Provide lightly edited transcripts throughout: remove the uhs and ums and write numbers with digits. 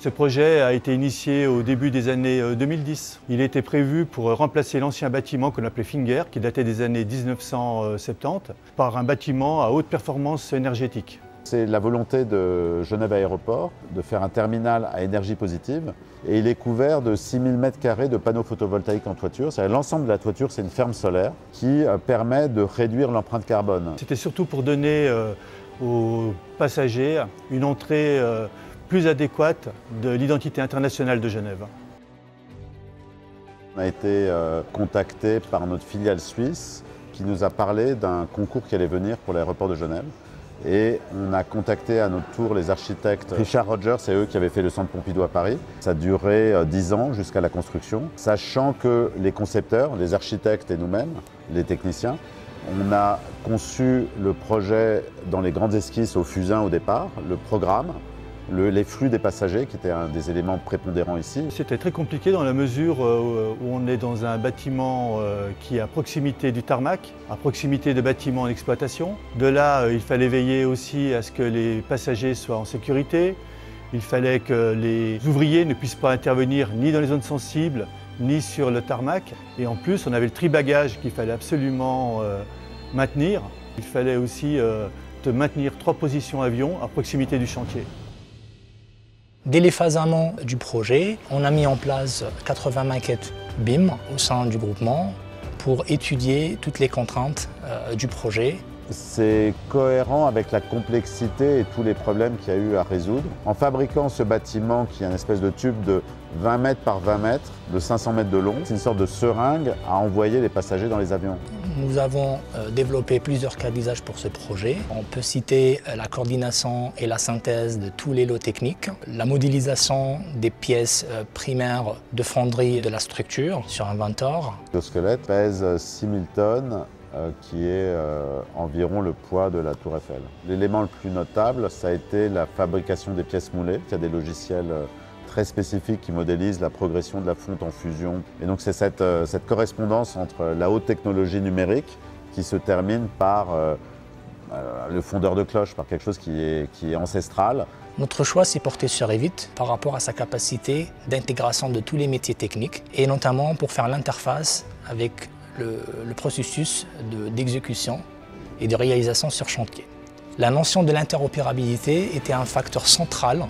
Ce projet a été initié au début des années 2010. Il était prévu pour remplacer l'ancien bâtiment qu'on appelait Finger, qui datait des années 1970, par un bâtiment à haute performance énergétique. C'est la volonté de Genève Aéroport de faire un terminal à énergie positive et il est couvert de 6000 m² de panneaux photovoltaïques en toiture. L'ensemble de la toiture, c'est une ferme solaire qui permet de réduire l'empreinte carbone. C'était surtout pour donner aux passagers une entrée plus adéquate de l'identité internationale de Genève. On a été contacté par notre filiale suisse qui nous a parlé d'un concours qui allait venir pour l'aéroport de Genève. Et on a contacté à notre tour les architectes Richard Rogers, c'est eux qui avaient fait le centre Pompidou à Paris. Ça a duré 10 ans jusqu'à la construction, sachant que les concepteurs, les architectes et nous-mêmes, les techniciens, on a conçu le projet dans les grandes esquisses au fusain au départ, le programme, les flux des passagers qui étaient un des éléments prépondérants ici. C'était très compliqué dans la mesure où on est dans un bâtiment qui est à proximité du tarmac, à proximité de bâtiments en exploitation. De là, il fallait veiller aussi à ce que les passagers soient en sécurité. Il fallait que les ouvriers ne puissent pas intervenir ni dans les zones sensibles, ni sur le tarmac. Et en plus, on avait le tri-bagages qu'il fallait absolument maintenir. Il fallait aussi maintenir 3 positions avions à proximité du chantier. Dès les phases amont du projet, on a mis en place 80 maquettes BIM au sein du groupement pour étudier toutes les contraintes du projet. C'est cohérent avec la complexité et tous les problèmes qu'il y a eu à résoudre. En fabriquant ce bâtiment qui est une espèce de tube de 20 mètres par 20 mètres, de 500 mètres de long, c'est une sorte de seringue à envoyer les passagers dans les avions. Nous avons développé plusieurs cas d'usage pour ce projet. On peut citer la coordination et la synthèse de tous les lots techniques, la modélisation des pièces primaires de fonderie de la structure sur un Ventor. Le squelette pèse 6000 tonnes. Qui est environ le poids de la Tour Eiffel. L'élément le plus notable, ça a été la fabrication des pièces moulées. Il y a des logiciels très spécifiques qui modélisent la progression de la fonte en fusion. Et donc c'est cette correspondance entre la haute technologie numérique qui se termine par le fondeur de cloche, par quelque chose qui est ancestral. Notre choix s'est porté sur Revit par rapport à sa capacité d'intégration de tous les métiers techniques et notamment pour faire l'interface avec le processus d'exécution et de réalisation sur chantier. La notion de l'interopérabilité était un facteur central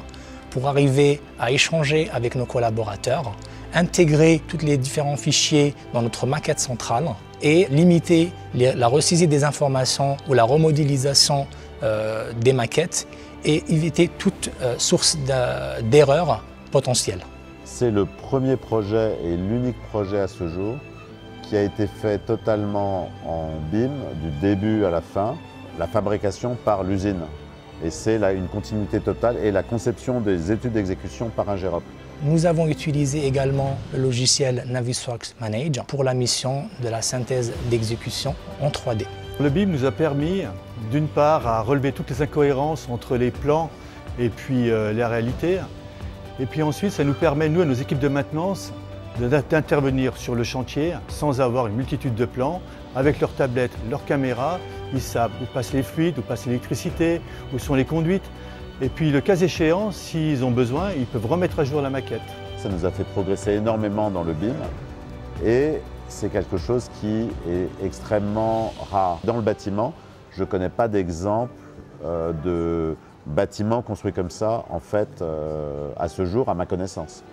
pour arriver à échanger avec nos collaborateurs, intégrer tous les différents fichiers dans notre maquette centrale et limiter la ressaisie des informations ou la remodélisation des maquettes et éviter toute source d'erreurs potentielles. C'est le premier projet et l'unique projet à ce jour qui a été fait totalement en BIM, du début à la fin, la fabrication par l'usine. Et c'est une continuité totale et la conception des études d'exécution par un GEROP. Nous avons utilisé également le logiciel Navisworks Manage pour la mission de la synthèse d'exécution en 3D. Le BIM nous a permis, d'une part, à relever toutes les incohérences entre les plans et puis la réalité. Et puis ensuite, ça nous permet, nous, à nos équipes de maintenance, d'intervenir sur le chantier sans avoir une multitude de plans. Avec leurs tablettes, leurs caméras, ils savent où passent les fluides, où passe l'électricité, où sont les conduites. Et puis le cas échéant, s'ils ont besoin, ils peuvent remettre à jour la maquette. Ça nous a fait progresser énormément dans le BIM et c'est quelque chose qui est extrêmement rare. Dans le bâtiment, je ne connais pas d'exemple de bâtiment construit comme ça, en fait, à ce jour, à ma connaissance.